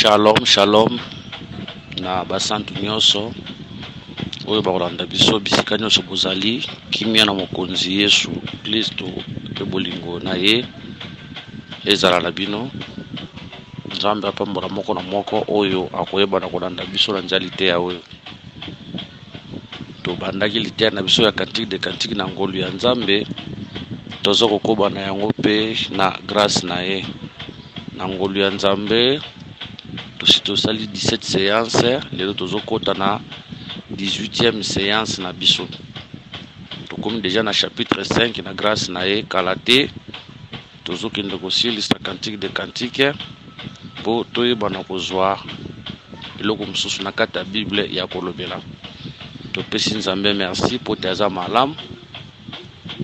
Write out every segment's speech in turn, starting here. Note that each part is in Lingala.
Shalom, shalom. Na basantu nyonso. Oyo bakolanda biso bisika nyonso bozali. Kimia na mokonzi Yesu Kristo pe bolingo na ye. Ezala na bino. Nzambe apambola moko na moko oyo akoyeba na kolanda biso na nzalite ya oyo. To bandaki lite na biso ya kantique de kantique na ngolu ya Nzambe. Tozo kokoba na yango pe na grâce na ye. Na ngolu ya Nzambe. Tout sali 17 séances, les autres kota na 18e séance na biso. To comme déjà na chapitre 5 na grâce na ye kalate tozo kende ko liste cantique de cantique po toyeba na kozwa eloko mususu na kata Bible ya kolobela. To pesi Nzambe merci po taza malam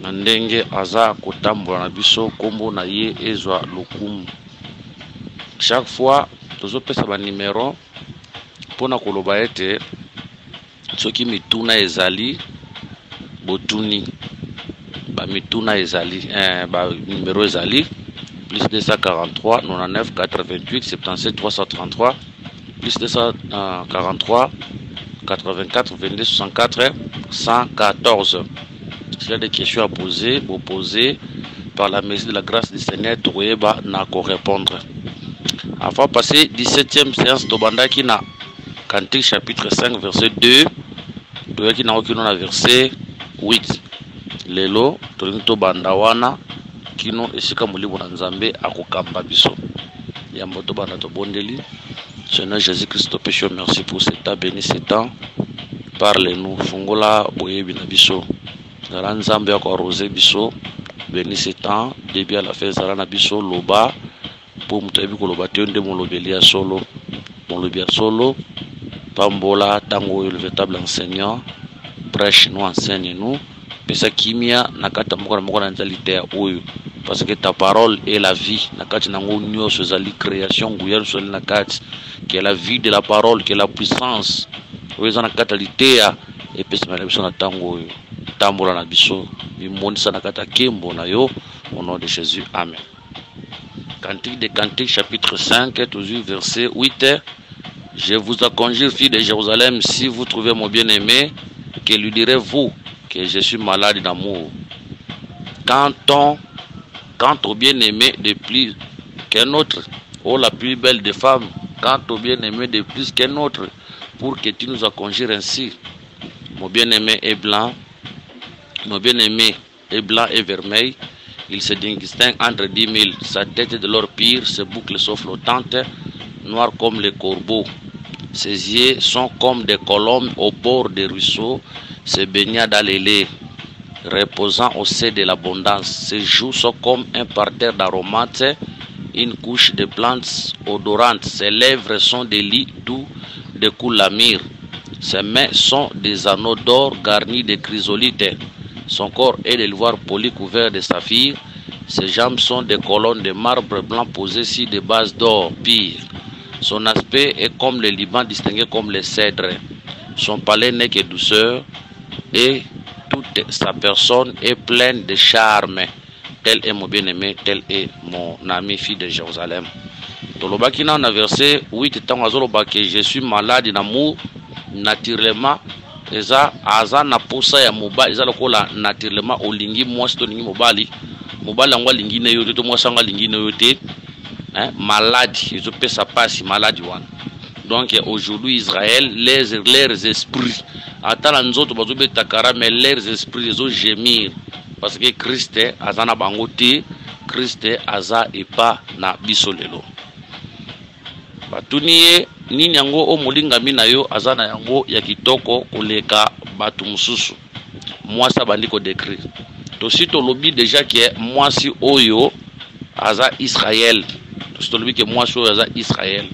na ndenge aza kotambola na biso kombo na ye ezwa lokumu. Chaque fois tozo pesa ba numéro pona koloba ete soki mituna ezali botuni ba mituna ezali ba numéro ezali plus 243 99 88 77 333 plus 243 84 22 64 114. S'il y a des questions à poser, vous posez par la mesure de la grâce du Seigneur, Toureba n'a qu'à répondre. Avant de passer 17e séance de Bandaki na Cantique chapitre 5 verset 2, Toyaki na okino na verset 8. Lelo to bandawana kino esika mulibo na Nzambe akokamba biso. Yambo to banda to bondeli. Seigneur Jésus-Christ to péché, merci pour ce temps béni ce temps. Parle-nous fungola boyebi na biso. Zala Nzambe akorose biso béni ce temps début à la fin zala na biso loba. Pour mutabi koloba tende molobeli ya solo molobi ya solo pambola tango le véritable enseignant prêche nous enseigne nous pesa kimia nakata moko na nzalite ya oyo parce que ta parole est la vie nakati nango nyonso ezali création nguyel soli nakati qui est la vie de la parole qui est la puissance oyo nakata litea et pesa na biso na tango oyo tambola na biso bimonisa nakata kembo na yo au nom de Jésus, amen. Cantique de Cantique, chapitre 5, toujours verset 8. Je vous conjure, filles de Jérusalem, si vous trouvez mon bien-aimé, que lui direz-vous que je suis malade d'amour. Quant au bien-aimé de plus qu'un autre, oh la plus belle des femmes, quant au bien-aimé de plus qu'un autre, pour que tu nous conjures ainsi. Mon bien-aimé est blanc, mon bien-aimé est blanc et vermeil. Il se distingue entre 10 000. Sa tête est de l'or pire, ses boucles sont flottantes, noires comme les corbeaux. Ses yeux sont comme des colombes au bord des ruisseaux, se baignant dans les laits, reposant au sein de l'abondance. Ses joues sont comme un parterre d'aromates, une couche de plantes odorantes. Ses lèvres sont des lits doux de couleur myrrhe. Ses mains sont des anneaux d'or garnis de chrysolites. Son corps est de l'ivoire poli couvert de saphir. Ses jambes sont des colonnes de marbre blanc posées sur des bases d'or pire. Son aspect est comme le Liban distingué comme les cèdres. Son palais n'est que douceur et toute sa personne est pleine de charme. Tel est mon bien-aimé, tel est mon ami fille de Jérusalem. Tolobaki na verset 8 tant que je suis malade d'amour naturellement. Eza aza na posa ya mobali eza lokola naturellement olingi mwasi to lingi mobali angwa lingi na yo to mwasi angwa lingi na yo te malade ils pesa pasi malade wana. Donc aujourd'hui Israël leurs esprits atala nzoto bazobe takara mais leurs esprits ils gémir parce que Christ aza na bango te, Christ aza epa na biso lelo batuniye nini yango o molingami na yo azana yango ya kitoko koleka batu mususu mwasi bandi ko décrire to sito lobi déjà que mwasi oyo aza Israël to sito lobi que mwasi oyo aza Israël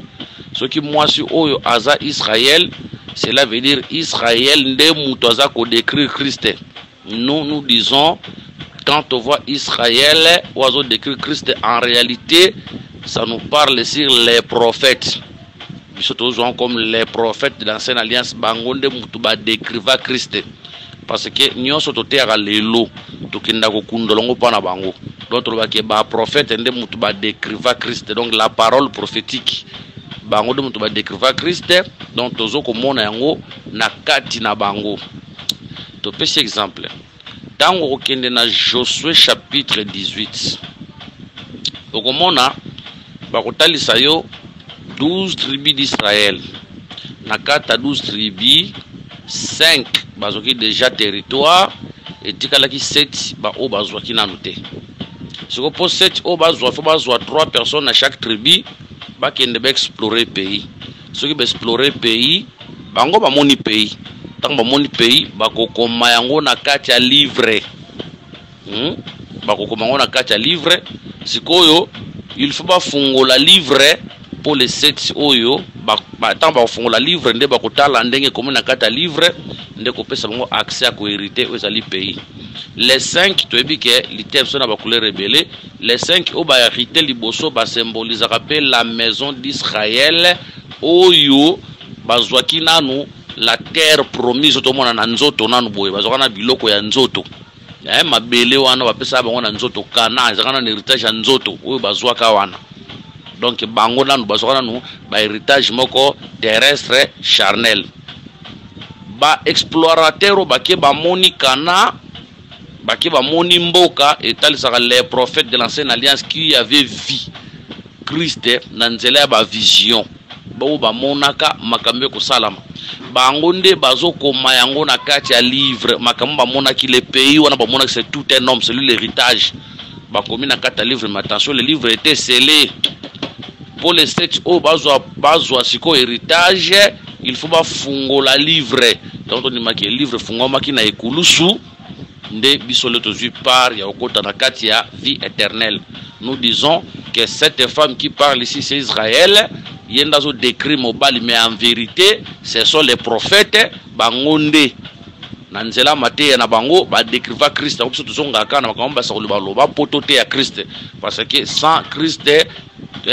soki mwasi oyo aza Israël cela veut dire Israël nde muto aza ko décrire Christ. Nous disons quand on voit Israël ou azo décrire Christ en réalité ça nous parle sur les prophètes. Surtout comme les prophètes de l'ancienne alliance bangonde mutuba décriva Christ parce que nyonso toteaka lelo tokinda kokundolongo pana bango donc ba prophète nde mutuba décriva Christ donc la parole prophétique bango de moto ba décrire Christ donc tozo komona yango na kati na bango. To pesi exemple tango okende na Josué chapitre 18 okomona bakotalisa yo 12 tribus d'Israël. Na kata 12 tribus 5 bazoki déjà territoire et tikalaki 7 ba o bazwaki nanu te. Siko po 7 o bazwa fo bazwa 3 personnes à chaque tribu bakende ba explorer pays. Soki ba explorer pays bango ba moni pays. Tango ba moni pays bakokoma yango na kati ya livre. Bakokoma yango na kati ya livre. Sikoyo il faut ba fungola livre pour les 7 oyo tango ba fungola livre nde bakotala ndenge komo na kati ya livre nde kopesa bango accès à ko hériter aux ali pays. Les 5 to ebike litem sona ba couleur rebelle. Les 5 o ba hériter liboso ba symbolise rappel la maison d'Israël oyo bazwaki nanu la terre promise to mona na nzoto nanu boye bazwaka na biloko ya nzoto. Mabele wana bapesa bango na nzoto kana ezaka na héritage ya nzoto oyo bazwaka wana. Donc bango nanu bazwaka nanu ba héritage moko terrestre charnel. Ba explorateur bake ba moni kana bake ba moni mboka etalisaka les prophètes de l'ancienne alliance qui avaient vu Christ na nzela ya ba vision bao ba monaka makambe ko salama bango nde bazokoma yango na kati ya livre makambo ba monaki le pays wana ba monaki c'est tout un homme, c'est lui l'héritage bakomi na kati ya livre. Mais attention, le livre était scellé pour les 7 o bazwa siko héritage. Il faut pas fungola livre. Donc on dit que livre fungoma ki na ekulusu nde bisole tozu par ya okota na kati ya vie éternelle. Nous disons que cette femme qui parle ici c'est Israël. Yendazo décrit mobali, mais en vérité ce sont les prophètes bangonde nanzela mate na bango ba décriva Christ ko biso tozonga kana makambo sa loba loba potote ya Christ parce que sans Christ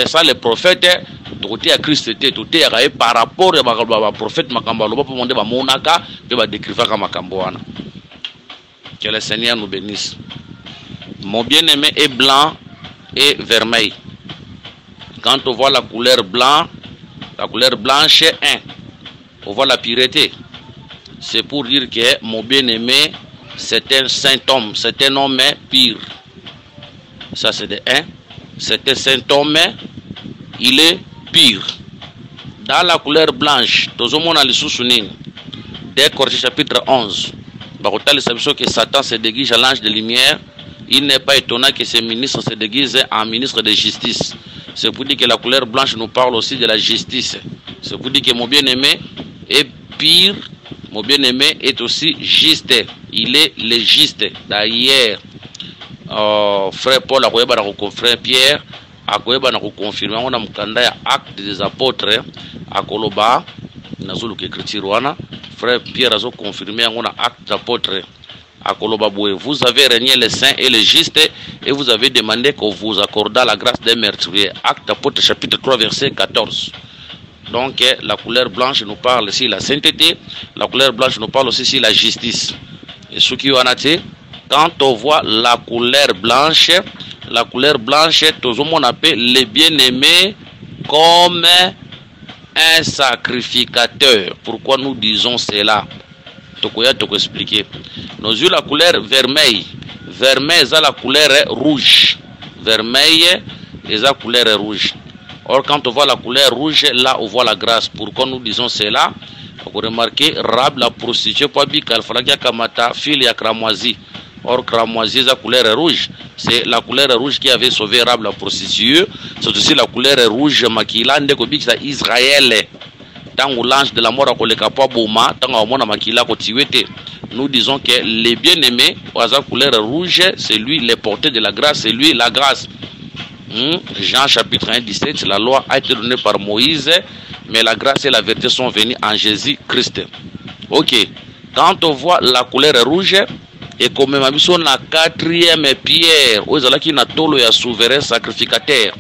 sans les prophètes toté à Christ te toté ya par rapport ya ba prophète makambo loba po monde ba monaka pe ba décriva ka makambo wana. Que le Seigneur nous bénisse. Mon bien-aimé est blanc et vermeil. Quand on voit la couleur blanc, la couleur blanche est 1. On voit la pureté. C'est pour dire que mon bien-aimé, c'est un saint homme, c'est un homme pur. Ça c'est de 1. C'est un saint homme, il est pur. Dans la couleur blanche, tous au monde a le sous-souligné. Dès Corinthiens chapitre 11, que Satan se déguise à l'ange de lumière, il n'est pas étonnant que ces ministres se déguisent en ministre de justice. C'est pour dire que la couleur blanche nous parle aussi de la justice. C'est pour dire que mon bien-aimé est pur, mon bien-aimé est aussi juste. Il est le juste. D'ailleurs, frère Paul a frère Pierre a confirmé on a mukanda ya acte des apôtres à Koloba nazulu ke écriture frère Pierre a confirmé on a acte des apôtres à Koloba. Vous avez régné les saints et les justes et vous avez demandé qu'on vous accorde la grâce des meurtriers. Acte d'apôtre chapitre 3 verset 14. Donc la couleur blanche nous parle ici la sainteté, la couleur blanche nous parle aussi ici la justice. Et ce qui en a été, quand on voit la couleur blanche, tout le monde appelle les bien-aimés comme un sacrificateur. Pourquoi nous disons cela? Tokoya toko expliquer. Nous avons la couleur vermeil. Vermeil c'est la couleur rouge. Vermeil est la couleur rouge. Or quand on voit la couleur rouge, là on voit la grâce. Pourquoi nous disons cela? Vous remarquez, Rab la prostituée pas bikal falakia kamata fil ya cramoisi. Or cramoisi la couleur rouge. C'est la couleur rouge qui avait sauvé Rab la prostituée. C'est aussi la couleur rouge makila ndeko bikisa Israël. Tango l'ange de la mort a koleka pa boma, tango mona makila ko tiwete. Nous disons que les bien-aimés, à la couleur rouge, c'est lui les porteurs de la grâce, c'est lui la grâce. Jean chapitre 1, 17, la loi a été donnée par Moïse, mais la grâce et la vérité sont venues en Jésus-Christ. Ok, quand on voit la couleur rouge, et comme même la quatrième pierre, aux qui n'a tolo ya souverain sacrificateur.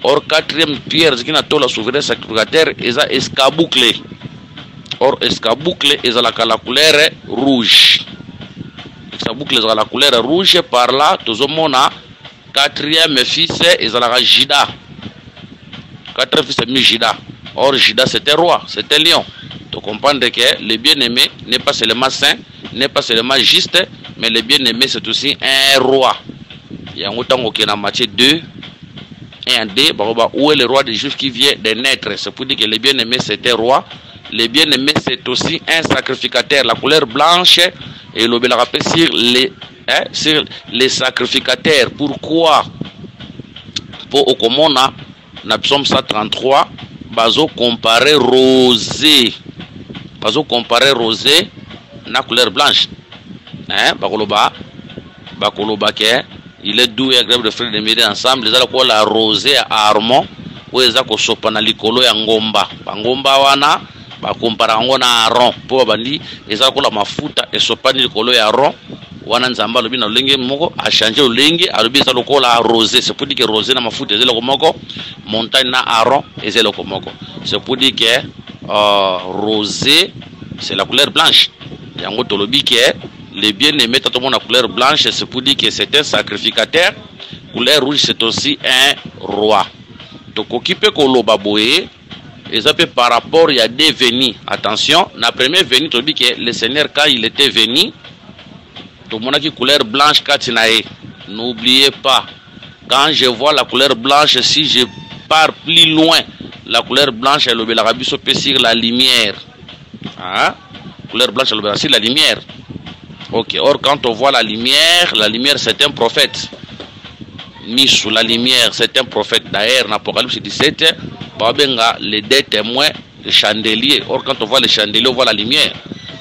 Or quatrième pierre, qui n'a tolo souverain sacrificateur, est escabouclé. Or escabouclé est la couleur rouge. Escabouclé est la couleur rouge, par là, tout le monde a quatrième fils est la Jida. Quatrième fils est Jida. Or, Judas, c'était roi, c'était lion. Tu comprends que le bien-aimé n'est pas seulement saint, n'est pas seulement juste, mais le bien-aimé, c'est aussi un roi. Il y a un autant qui est dans Matthieu 2, 1 2, où est le roi des Juifs qui vient de naître. C'est pour dire que le bien-aimé, c'était roi. Le bien-aimé, c'est aussi un sacrificateur. La couleur blanche, et le rappelle sur les sacrificateurs. Pourquoi? Pour au commun, dans Psaume 133, bazo comparer rosé. Bazo comparer rosé na couleur blanche. Bakoloba ke il est doux et agréable de frères de midi ensemble. Les ala la rosé à Armand, où ils ont sopa na likolo ya ngomba. Ngomba wana ba compara ngo na Aaron. Po bandi ils ont la mafuta et sopa ni likolo ya Aaron. Wana nzamba lobi na lenge moko a changer lenge a lobi za lokola rosé. C'est pour dire que rosé na mafuta ezelo komoko, montagne na Aaron ezelo komoko. C'est pour dire que rosé c'est la couleur blanche. Yango tolobi que les bien-aimés tout le monde a couleur blanche, c'est pour dire que c'est un sacrificateur. Couleur rouge c'est aussi un roi. Donc occupé koloba boye et ça peut par rapport il y a des venus. Attention, la première venue tu dis que le Seigneur quand il était venu tout le monde a qui couleur blanche katinae. N'oubliez pas, quand je vois la couleur blanche, si je pars plus loin, la couleur blanche elle le rabi sur la lumière. Hein? Couleur blanche elle sur la lumière. Ok, or quand on voit la lumière c'est un prophète. Mis sous la lumière, c'est un prophète. D'ailleurs, dans Apocalypse 17, les deux témoins, les chandeliers. Or quand on voit les chandeliers, on voit la lumière.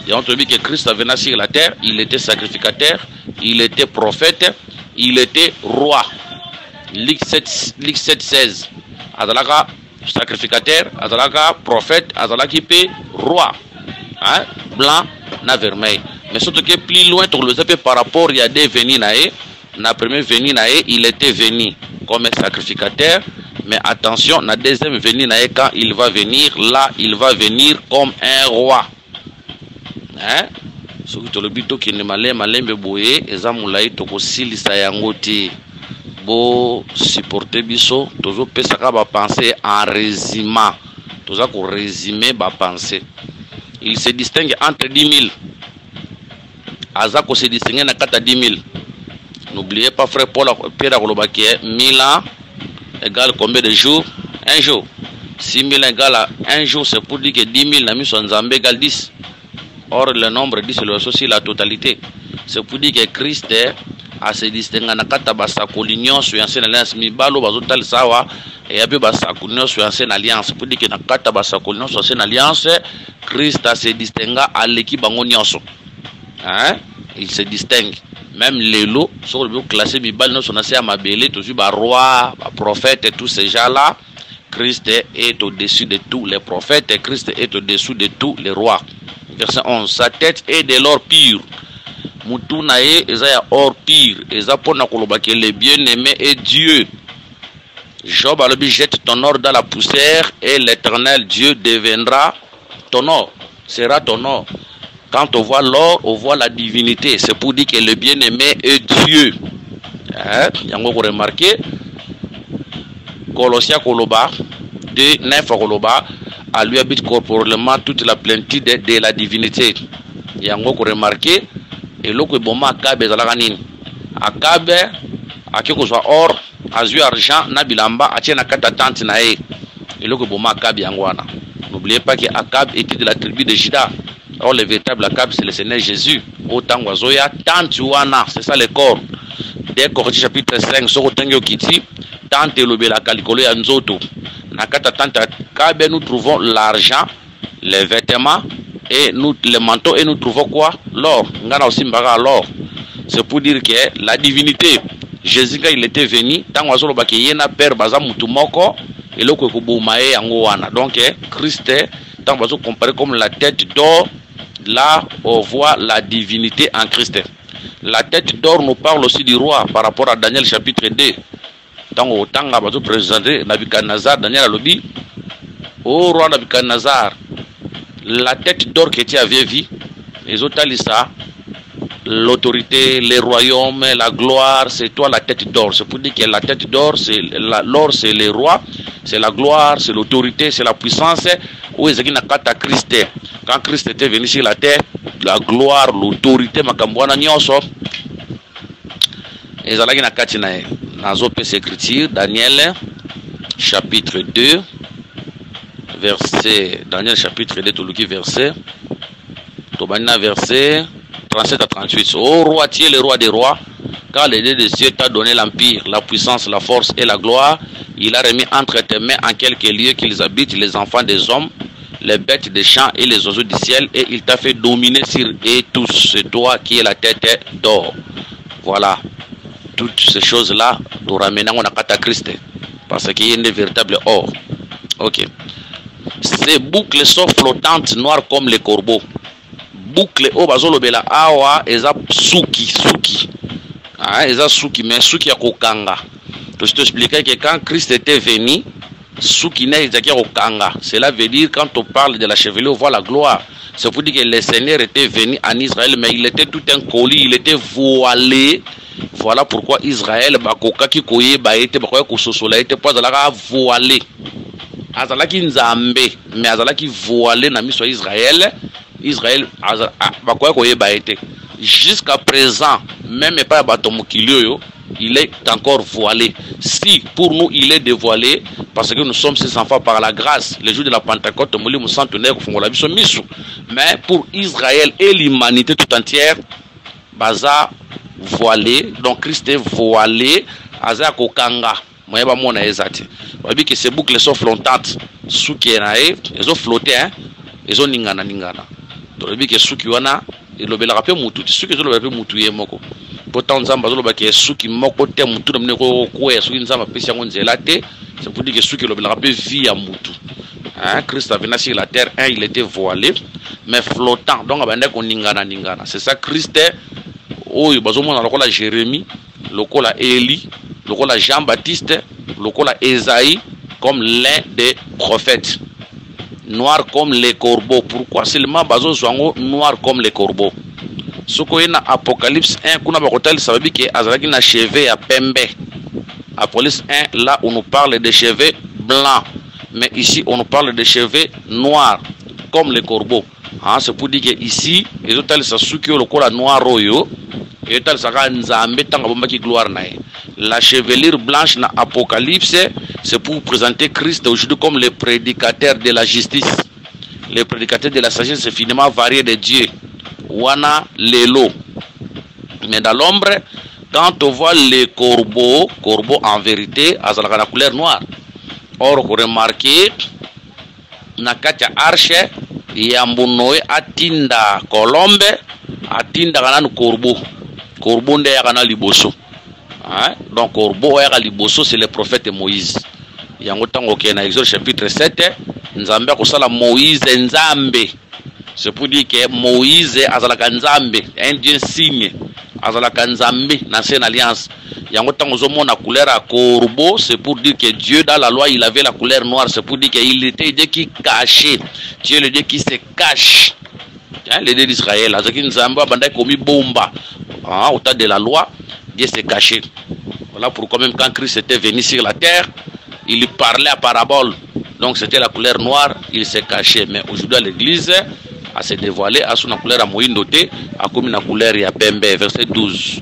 Et on te dit que Christ venait sur la terre, il était sacrificateur, il était prophète, il était roi. Luc 7:16. Azalaka sacrificateur, azalaka prophète, azalaka roi. Hein? Blanc, na vermeil. Mais surtout que plus loin, tu le sais par rapport, il y a des venus naé. La première venue naé, il était venu comme un sacrificateur. Mais attention, la deuxième venue naé, quand il va venir, là, il va venir comme un roi. Hein? Ce que tu le dis, qui ne malembe boye, et ça moulaï, tu aussi yangote. Bo supporter biso, toujours pesaka ba penser en résumant. Toujours qu'on résumer ba penser. Il se distingue entre 10 000. Azako se distingue na kata 10 000. N'oubliez pas, frère Paul, Pierre Akolobaki, 1000 ans égale combien de jours? Un jour. 6 000 égale à un jour, c'est pour dire que 10 000 n'a son Nzambe égale 10. Or, le nombre 10, c'est aussi la totalité. C'est pour dire que Christ a se distingue na kata basakolinyon sur ancienne alliance. Mibalo bazotal sawa et abi basakolinyon sur ancienne alliance. Pour dire que na kata basakolinyon sur ancienne alliance, Christ a se distingue à l'équipe bangonyonso. Hein? Il se distingue. Même les lots, sur le classé Bibal, nous sommes assez à Mabélé, toujours roi, prophète et tous ces gens-là. Christ est au-dessus de tous les prophètes et Christ est au-dessus de tous les rois. Verset 11. Sa tête est de l'or pur. Moutunae, Esaïa or pur. Ezapona kolobake, le bien-aimé est Dieu. Job alors jette ton or dans la poussière et l'éternel Dieu deviendra ton or. Sera ton or. Quand on voit l'or, on voit la divinité. C'est pour dire que le bien-aimé est Dieu. Yango ko remarqué. Colossiens Koloba, de Neuf Koloba, à lui habite corporellement toute la plénitude de la divinité. Yango ko remarqué. Et l'eau que bon Akabe Zalaganine. Akabe, à qui que soit or, azur, argent, nabilamba, a tient à kata tante nae. Et l'eau que bon Akabe Yangwana. N'oubliez pas que Akabe était de la tribu de Juda. Or, le véritable Akab, c'est le Seigneur Jésus. Autant Wazoya, tant Tuana, c'est ça le corps. Dès Corinthiens chapitre 5, sur Otango Kiti, tant Elobela Kalikolo Yanzoto. Nakata tant Akabe, nous trouvons l'argent, les vêtements, et nous, les manteaux, et nous trouvons quoi? L'or. Ngana aussi Mbaga l'or. C'est pour dire que la divinité, Jésus, quand il était venu, tant Wazolo Baki Yena Père Baza Mutumoko, et le Kokubumae Angoana. Donc, Christ, tant Wazo comparé comme la tête d'or. Là, on voit la divinité en Christ. La tête d'or nous parle aussi du roi par rapport à Daniel chapitre 2. Tant au temps, on va présenter Nabucodonosor, Daniel Alobi. Au roi Nabucodonosor, la tête d'or que tu avais vue, les autres ça, l'autorité, les royaumes, la gloire, c'est toi la tête d'or. C'est pour dire que la tête d'or, c'est l'or, c'est les rois, c'est la gloire, c'est l'autorité, c'est la puissance. Où est-ce qu'il n'a qu'à Christ? Quand Christ était venu sur la terre, la gloire, l'autorité, makambwana nyoso. Et zalaki na kati na nazope s'écriture Daniel chapitre 2 verset Daniel chapitre 2 toluki verset Tobanina verset 37 à 38. Ô roi, tu es le roi des rois, car le Dieu des cieux t'a donné l'empire, la puissance, la force et la gloire. Il a remis entre tes mains en quelques lieux qu'ils habitent les enfants des hommes, les bêtes des champs et les oiseaux du ciel, et il t'a fait dominer sur eux tous. C'est toi qui es la tête d'or. Voilà. Toutes ces choses-là, nous ramenons à Christ, parce qu'il y a une véritable or. Ok. Ces boucles sont flottantes, noires comme les corbeaux. Boucle au bazolobela awa eza suki eza suki mais suki ya kokanga. Je te expliquais que quand Christ était venu, suki na ezaki kokanga. Cela veut dire quand on parle de la chevelure, on voit la gloire. C'est pour dire que le Seigneur était venu en Israël, mais il était tout un colis, il était voilé. Voilà pourquoi Israël bakokaki koyeba ete bakoya kososola ete po azalaka voilé. Azalaki nzambe mais azalaki voilé na miso Israël. Israël jusqu'à présent, même pas Batomokilio, il est encore voilé. Si pour nous il est dévoilé, parce que nous sommes ses enfants par la grâce, le jour de la Pentecôte, mais pour Israël et l'humanité tout entière, baza voilé, donc Christ est voilé, aza kokanga. Moi ba mona ezati. Babi que ces boucles sont flottantes, soukenae, elles ont flotté hein, elles ont ningana. Tolobi ke suki wana elobelaka pe mutu ti suki ezolobela pe mutu ye moko pourtant nzamba azoloba ke suki moko te mutu na mine ko ya suki nzamba pesi yango nzela te. C'est pour dire que suki elobelaka pe vie ya mutu. Hein, Christ avait sur la terre, il était voilé mais flottant, donc abanda ko ningana. C'est ça Christ oyo bazomona lokola Jérémie, lokola Élie, lokola Jean-Baptiste, lokola Esaïe comme l'un des prophètes. Noir comme les corbeaux. Pourquoi seulement bazo zwango noir comme les corbeaux? Ce qu'on a Apocalypse 1, kuna bakotal ça veut dire que azalaki na cheveux à pembe. Apocalypse 1, là on nous parle de cheveux blancs, mais ici on nous parle de cheveux noirs comme les corbeaux. Hein, c'est pour dire que ici les autres ça suki le cola noir royo et tal ça nzambe tanga bombaki gloire nae. La chevelure blanche dans Apocalypse, c'est pour présenter Christ aujourd'hui comme le prédicateur de la justice, le prédicateur de la sagesse infiniment variée de Dieu. Wana lelo. Mais dans l'ombre, quand on voit les corbeaux en vérité, ils ont la couleur noire. Or, vous remarquez, na katia arche, yambunoe atinda kolombe, atinda kanan corbeau. Corbeau nde yakana liboso. Hein? Donc, corbeau ya liboso, c'est le prophète Moïse. Yango tango ke na Exode chapitre 7, Nzambe akosala Moïse Nzambe. C'est pour dire que Moïse azalaka Nzambe, un Dieu signe. Azalaka Nzambe dans l'ancienne alliance. Yango tango zomo na couleur à corbeau, c'est pour dire que Dieu dans la loi, il avait la couleur noire, c'est pour dire qu'il était Dieu qui cachait. Dieu est le Dieu qui se cache. Hein, le Dieu d'Israël, azaki Nzambe abanda komi bomba. Hein, au temps de la loi, Dieu s'est caché. Voilà pourquoi même quand Christ était venu sur la terre, il parlait à parabole. Donc c'était la couleur noire, il s'est caché. Mais aujourd'hui l'église a se dévoilé à son couleur à moïndoté, à comme une couleur ya pembe. Verset 12.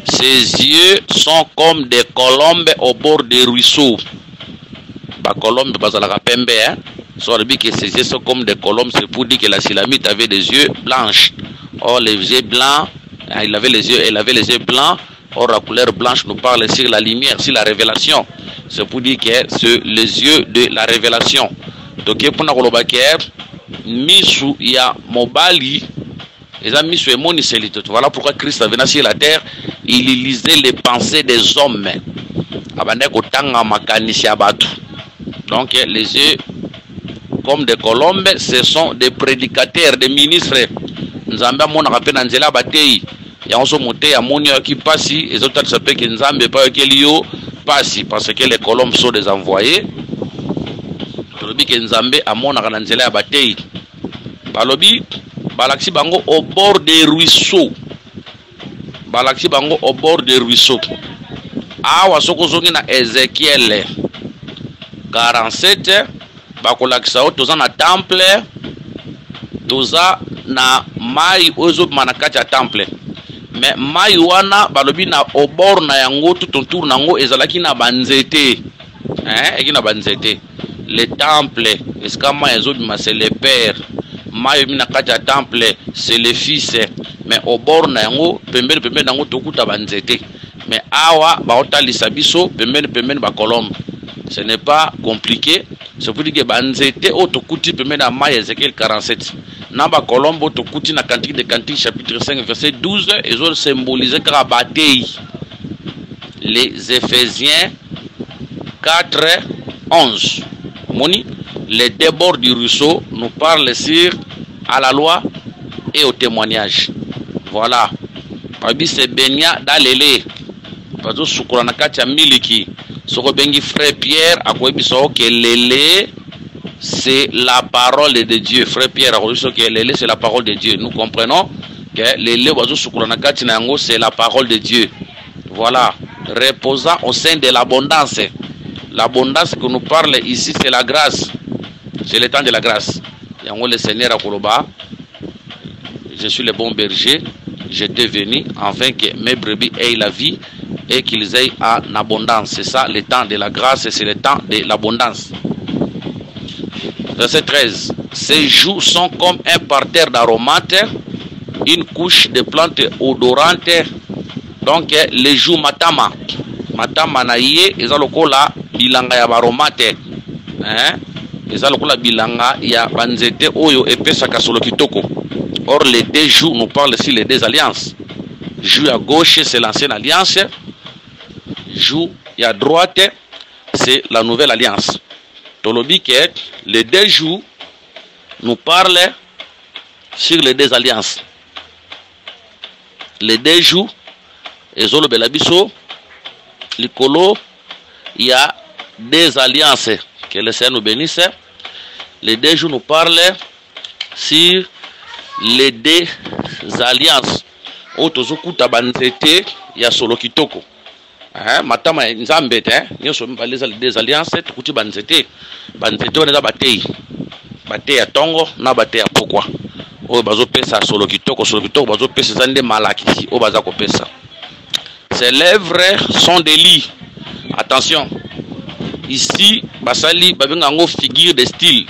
Ses yeux sont comme des colombes au bord des ruisseaux. Ba colombe bazalaka pembe hein. Soit dit que ses yeux sont comme des colombes, c'est pour dire que la Silamite avait des yeux blanches. Or les yeux blancs, elle avait les yeux blancs. Or la couleur blanche nous parle sur la lumière, sur la révélation. C'est pour dire que c'est les yeux de la révélation. Donc pour nous misu ya mobali, les misu emoni selito. Voilà pourquoi Christ venu sur la terre, il lisait les pensées des hommes. Donc les yeux comme des colombes, ce sont des prédicateurs, des ministres. Nzamba mona kapena nzela batei. Yango monté à monio qui passe et les autres s'appellent que Nzambe pas que lio passe parce que les colombes sont des envoyés. Balobi que Nzambe a mona kana nzela ya batei. Balobi balaksi bango au bord des ruisseaux. balakisi bango au bord des ruisseaux. Awa sokozongi na Ézéchiel 47 bakolakisa o toza na temple, toza na mai ozo manakati ya temple. Mais mai wana balobi na au bord na yango tout autour nango ezalaki na banzete. Eki na banzete. Le temple eskama ezobima c'est le père. Mai mina kati ya temple c'est le fils. Mais au bord na yango pembeni nango tokuta banzete. Mais awa baotalisa biso pembeni ba colombe. Ce n'est pas compliqué. C'est pour dire que banzete o tokuti pembeni na mai Ézéchiel 47. Na ba colombe o tokuti na Cantique des Cantiques chapitre 5 verset 12 et ont symbolisé la bataille. Les Éphésiens 4 11. Moni, les débords du ruisseau nous parlent sur à la loi et au témoignage. Voilà. Pabi se benya dalele. Pazo sukura na kati ya miliki. Soko bengi frère Pierre akoyebiso ke lele c'est la parole de Dieu. Frère Pierre akoyebiso ke lele c'est la parole de Dieu. Nous comprenons que lele bazo sukura na kati na yango c'est la parole de Dieu. Voilà. Reposant au sein de l'abondance. L'abondance que nous parle ici c'est la grâce. C'est le temps de la grâce. Yango le Seigneur akoloba. Je suis le bon berger. J'étais venu afin que mes brebis aient la vie et qu'ils aient en abondance. C'est ça le temps de la grâce et c'est le temps de l'abondance. Verset 13. Ces joues sont comme un parterre d'aromates, une couche de plantes odorantes. Donc les joues matama. Matama na ye ezalokola bilanga ya baromate. Ezalokola bilanga ya banzete oyo epesaka solo kitoko. Or, les deux joues nous parlent ici les deux alliances. Joue à gauche, c'est l'ancienne alliance. Joue à droite, c'est la nouvelle alliance. Tolobi que les deux joues nous parlent sur les deux alliances. Les deux joues, et Zolo Belabiso, Licolo, il y a deux alliances. Que le Seigneur nous bénisse. Les deux joues nous parlent sur les deux alliances. Otozokuta banzete ya solo kitoko. Matama nzambe te, nyoso mbaleza les deux alliances, tukuti banzete. Banzete wana batei. Batei ya tongo na batei ya pokwa. O bazo pesa solo kitoko bazo pesa zande malaki o baza ko pesa. Ses lèvres sont des lits. Attention. Ici basali babengango figure de style.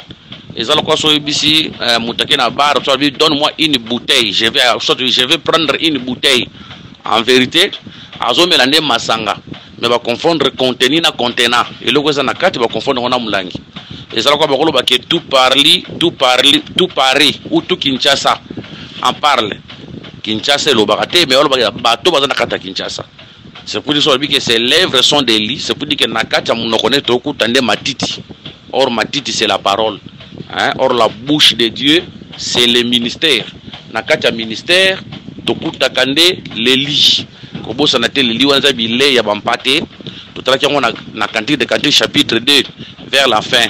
Et alors quoi sur ici moutake na bar, donne-moi une bouteille. Je vais prendre une bouteille. En vérité, azo melande masanga. Mais va confondre contenu na contenant. Et le goza na kati va confondre on a mulangi. Et alors quoi bakolo ba ke tout parler, ou tout Kinshasa en parle. Kinshasa lo bakate mais olo ba bato bazana kata Kinshasa. C'est pour dire que ses lèvres sont des lits, c'est pour dire que na kati mon connaît to kutande matiti. Or matiti c'est la parole. Or la bouche de Dieu c'est le ministère. Nakacha ministère tokuta kande le lit. Kobosa na te le lit wanza bile ya bampate. Totalaki yango na Cantique des Cantiques chapitre 2 vers la fin.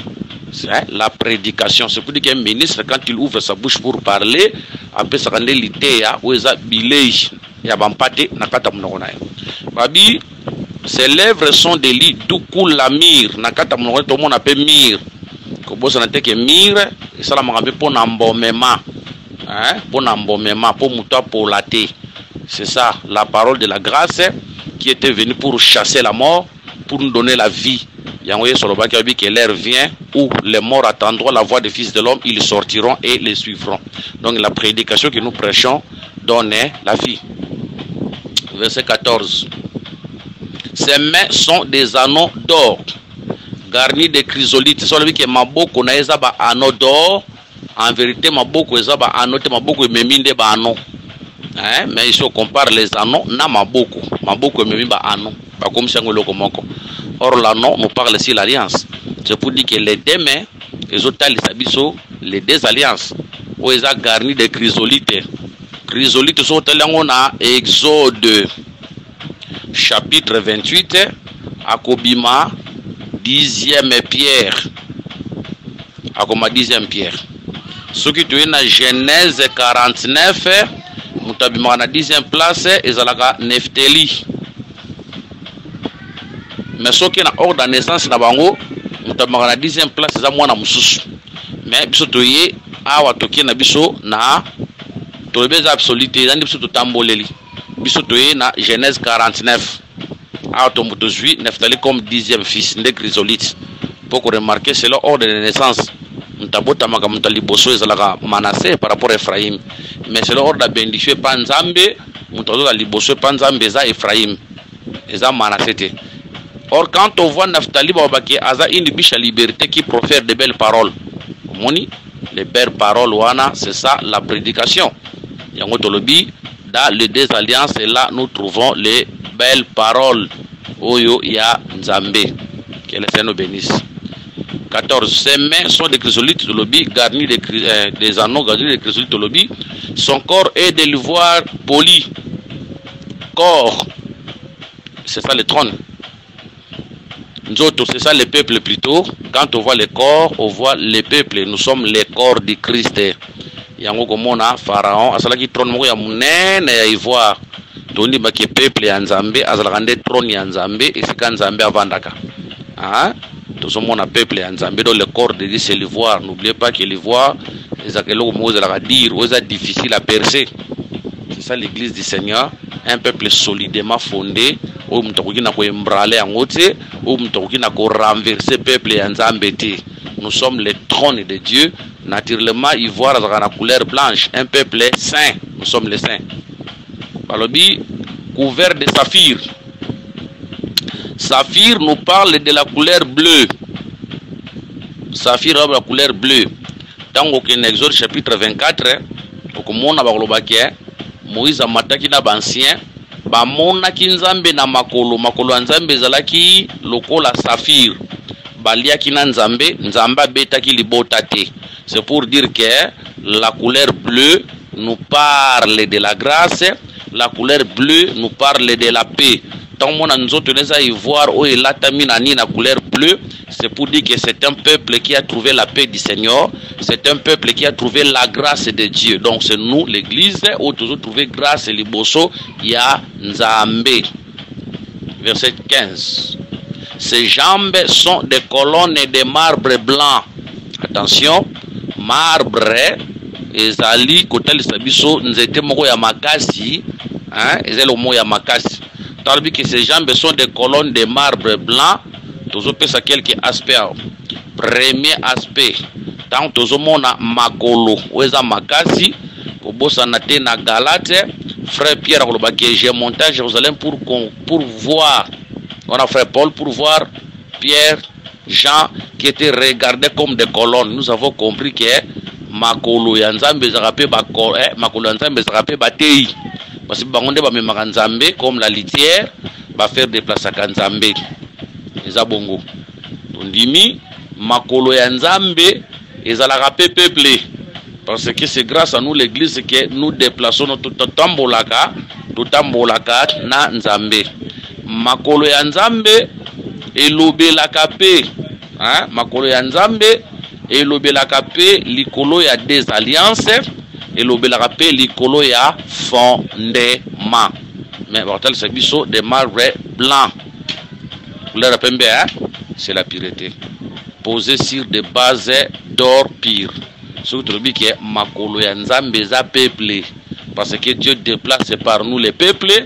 La prédication. C'est pour dire qu'un ministre quand il ouvre sa bouche pour parler, après ça kande lité ya weza bile ya bampate nakata munoko na yo. Babi ses lèvres sont des lits d'où coule la myrrhe. Nakata munoko to mona pe myrrhe. Kobosa na te ke myrrhe esala makambe po na mbomema. Pour n'embaumer, pour mouton, pour la thé. C'est ça, la parole de la grâce qui était venue pour chasser la mort, pour nous donner la vie. Yangoye Soloba qui a dit que l'heure vient où les morts attendront la voix des fils de l'homme, ils sortiront et les suivront. Donc la prédication que nous prêchons donne la vie. Verset 14. Ses mains sont des anneaux d'or, garnis de chrysolites. Celui qui est maboko na ezaba anneau d'or. En vérité, maboko ezaba anneau te maboko meminde ba anneau. Mais ici on compare les anneaux na maboko. Maboko memi ba anneau. Ba comme ça ngoloko moko. Or l'anneau nous parle ici l'alliance. C'est pour dire que les deux mains, les autres les deux alliances, où ils ont garni de chrysolites. Chrysolites sont na Exode chapitre 28 à Kobima 10e Pierre. À Koma 10e Pierre. Ce qui est dans Genèse 49 mutabima na 10e place ezalaka Neftali. Mais ce qui est en ordre de naissance na bango mutabima na 10e place eza mwana mususu. Mais biso toye awa tokie na biso na tolebeza absoluté zandi biso totamboleli. Biso toye na Genèse 49. Awa tomutozui Neftali comme 10e fils de chrysolite. Pour remarquer c'est l'ordre de naissance. Mutabota maka mutaliboso ezalaka Manassé par rapport à Ephraim. Mais c'est l'ordre de bénédiction par Nzambe, mutazola liboso par Nzambe eza Ephraim. Eza Manassé. Or quand on voit Neftali babaki aza une biche à liberté qui profère de belles paroles. Moni les belles paroles wana c'est ça la prédication. Yango tolobi dans les deux alliances et là nous trouvons les belles paroles. Oyo ya Nzambe. Que le Seigneur nous bénisse. 14. Ses mains sont des chrysolites de lobby, garnis des anneaux garnis des chrysolites de lobby. Son corps est de l'ivoire poli. Corps, c'est ça le trône. Nous autres, c'est ça le peuple plutôt. Quand on voit le corps, on voit le peuple. Nous sommes les corps du Christ. Yango komona Pharaon, asala ki trône moko ya munene ya ivoire. Toni ba ki peuple ya Nzambe, asala kande trône ya Nzambe, esika Nzambe avandaka. Hein? Tout ce monde a peuple en Zambie dans le corps de Dieu c'est l'ivoire. N'oubliez pas que l'ivoire c'est difficile à percer. C'est ça l'église du Seigneur, un peuple solidement fondé où mtakuki na ko embraler en haute où mtakuki na ko renverser peuple en Zambie. Nous sommes les trônes de Dieu. Naturellement ivoire a la couleur blanche, un peuple saint. Nous sommes les saints. Balobi couvert de saphir. Saphir nous parle de la couleur bleue. Saphir a la couleur bleue. Tango que Exode chapitre 24, okomona bakolobaki Moïse amataki na bancien, bamona ki Nzambe na makolo, makolo ya Nzambe ezalaki lokola saphir. Baliaki na Nzambe, Nzambe abetaki libota te. C'est pour dire que la couleur bleue nous parle de la grâce, la couleur bleue nous parle de la paix. Tant mon anzo teneza ivoire ou elatamina ni na couleur bleue, c'est pour dire que c'est un peuple qui a trouvé la paix du Seigneur, c'est un peuple qui a trouvé la grâce de Dieu. Donc c'est nous l'église où toujours trouvé grâce et liboso ya Nzambe. Verset 15. Ses jambes sont des colonnes de marbre blanc. Attention, marbre ezali kotel sabiso nzete moko ya makasi, hein, ezelo mo ya makasi. Tandis que ces jambes sont des colonnes de marbre blanc, toujours ça quelques aspects. Premier aspect, tant toujours mona makolo, oueza makasi, pour bossa nate na Galate, frère Pierre Rolobaki, j'ai monté à Jérusalem pour voir, on a frère Paul pour voir Pierre, Jean qui étaient regardés comme des colonnes. Nous avons compris que makolo ya Nzambe zarape ba makolo ya Nzambe zarape batei. Parce que bangonde ba memaka Nzambe comme la litière va faire déplacer à Nzambe. Eza bongo. Tondimi makolo ya Nzambe ezalaka peuple. Parce que c'est grâce à nous l'église que nous déplaçons notre tambolaka na Nzambe. Makolo ya Nzambe elobelaka pe. Hein? Makolo ya Nzambe elobelaka pe likolo ya des alliances. Et l'obélaka pe likolo ya fondement. Mais mortel c'est biso de marbre blanc. Couleur pembe, hein? C'est la pureté. Posé sur des bases d'or pur. Surtout que makolo ya Nzambe za peuple. Parce que Dieu déplace par nous les peuples.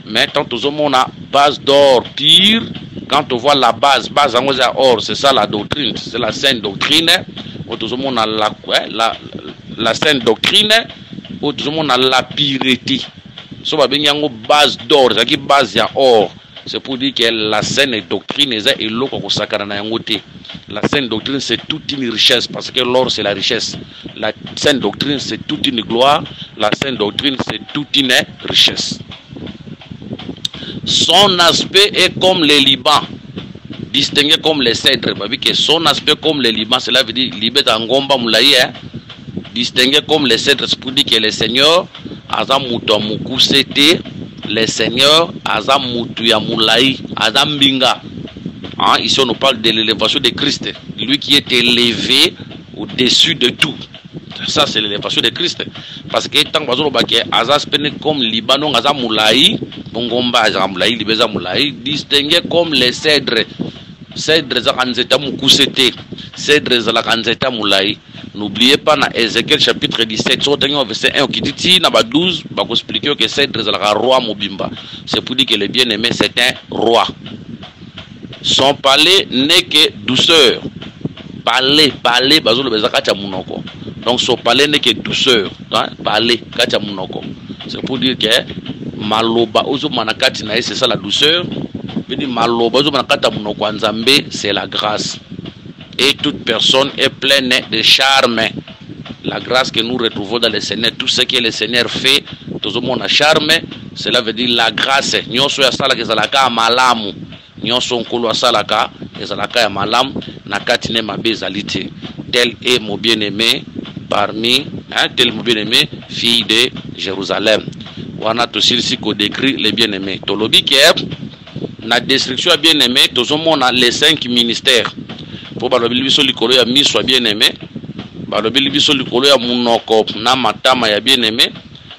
Mais tant on a base d'or pur, quand on voit la base en or, c'est ça la doctrine, c'est la sainte doctrine. On a la sainte doctrine, on a la pureté. So ba benyango base d'or, c'est qui base ya or. C'est pour dire que la sainte doctrine est eloko ko sakana na yango te. La sainte doctrine c'est toute une richesse parce que l'or c'est la richesse. La sainte doctrine c'est toute une gloire, la sainte doctrine c'est toute une richesse. Son aspect est comme le Liban, distingué comme les cèdres. Son aspect comme le Liban, cela veut dire libeta ngomba moulaye, distingué comme les cèdres. C'est pour dire que le Seigneur aza mutu amukusete, le Seigneur aza mutu ya moulaye, aza mbinga. Hein, ici on nous parle de l'élévation de Christ, lui qui est élevé au-dessus de tout. Ça c'est l'élévation de Christ. parce que tant bazolo baké azas pene comme Libanon aza moulaï bongomba aza moulaï libeza moulaï distingué comme les cèdres za kanzeta mukusete cèdres za la kanzeta moulaï. N'oubliez pas dans Ézéchiel chapitre 17 sur verset 1 qui dit na ba 12 ba ko expliquer que cèdres za la roi mobimba, c'est pour dire que le bien-aimé c'est un roi. Son palais n'est que douceur. Palais bazolo beza kacha munoko. Donc son palais n'est que douceur, hein? Palais kacha munoko. C'est pour dire que maloba ozo manakati na c'est ça la douceur. Veut dire maloba ozo manakata munoko nzambe c'est la grâce. Et toute personne est pleine de charme. La grâce que nous retrouvons dans le Seigneur, tout ce que le Seigneur fait, tout le monde a charme, cela veut dire la grâce. Nyonso ya sala ke zalaka malamu. Nyonso nkolo asalaka ezalaka ya malamu na kati ne mabe ezalite. Tel est mon bien-aimé parmi, hein, tel mon bien-aimé fille de Jérusalem. Wana to silsi ko décrit les bien-aimés. Tolobi ke na description ya bien-aimé, tout le monde a les 5 ministères. Pour balobi biso likolo ya miso bien-aimé, balobi biso likolo ya munoko na matama ya bien-aimé,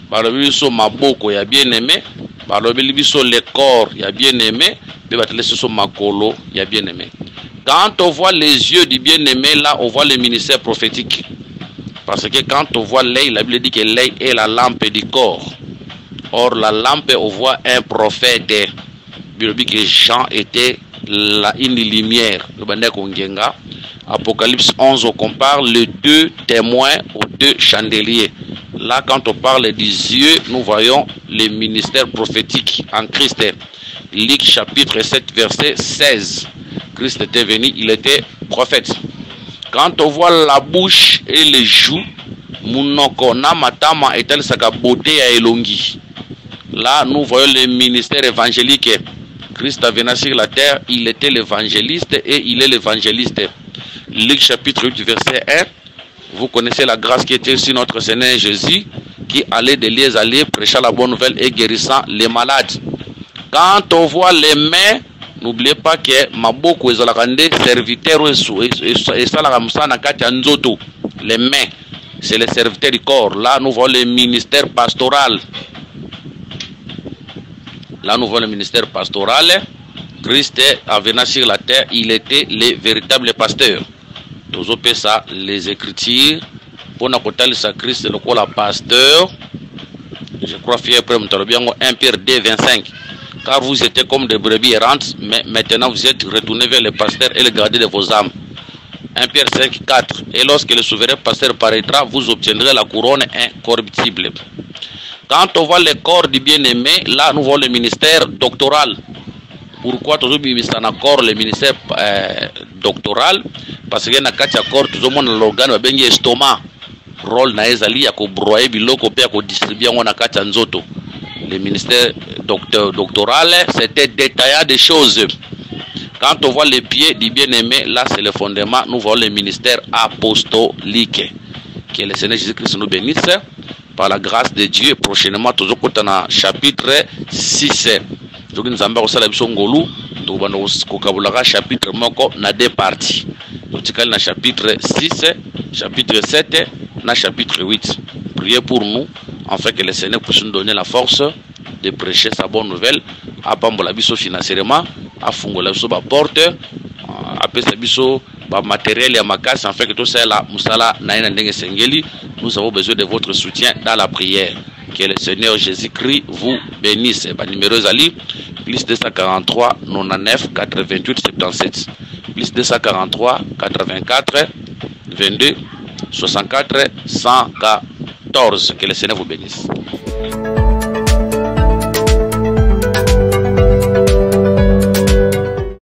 balobi biso maboko ya bien-aimé, balobi biso le corps ya bien-aimé, be batele so makolo ya bien-aimé. Quand on voit les yeux du bien-aimé, là on voit le ministère prophétique. Parce que quand on voit l'œil, la Bible dit que l'œil est la lampe du corps. Or la lampe, on voit un prophète. La Bible dit que Jean était une lumière. Apocalypse 11, on compare les 2 témoins aux 2 chandeliers. Là, quand on parle des yeux, nous voyons le ministère prophétique en Christ. Luc chapitre 7, verset 16. Christ était venu, il était prophète. Quand on voit la bouche et les joues, munoko na matama etal saka beauté à elongi. Là, nous voyons le ministère évangélique. Christ est venu sur la terre, il était l'évangéliste et il est l'évangéliste. Luc chapitre 8, verset 1. Vous connaissez la grâce qui était sur notre Seigneur Jésus, qui allait de lieux à lieux, prêchant la bonne nouvelle et guérissant les malades. Quand on voit les mains, n'oubliez pas que maboko ezalakande serviteur et salamusana kati nzoto. Les mains, c'est les serviteurs du corps. Là, nous voyons le ministère pastoral. Là, nous voyons le ministère pastoral. Christ est venu sur la terre, il était le véritable pasteur. Tous ça, les Écritures, pour nous côté sa Christ, le pasteur. Je crois fier près 1 Pierre 2, 25. Car vous étiez comme des brebis errantes, mais maintenant vous êtes retournés vers le pasteur et le gardien de vos âmes. 1 Pierre 5, 4. Et lorsque le souverain pasteur paraîtra, vous obtiendrez la couronne incorruptible. Quand on voit le corps du bien-aimé, là nous voyons le ministère doctoral. Pourquoi toujours corps le ministère doctoral? Parce que dans le corps, tout le monde a l'organe de l'estomac. Rôle na ezali ya ko broyer biloko pe ya ko distribuer on akata nzoto. Le ministère doctoral, c'était détaillant des choses. Quand on voit les pieds du bien-aimé, là c'est le fondement. Nous voyons le ministère apostolique. Que le Seigneur Jésus-Christ nous bénisse. Par la grâce de Dieu, prochainement, toujours dans le chapitre 6. Nous avons chapitre na 2 parties. Nous avons le chapitre 6, chapitre 7, na chapitre 8. Priez pour nous, afin que le Seigneur puisse nous donner la force de prêcher sa bonne nouvelle. À Pambola biso financièrement, à Fungola biso ba porte, à Pesa biso ba matériel et makas, afin que tout ça là, musala naina ndenge sengeli. Nous avons besoin de votre soutien dans la prière. Que le Seigneur Jésus-Christ vous bénisse. Numéro Ali, plus 243 99 88 77. Plus 243 84 22 64 114. Que le Seigneur vous bénisse.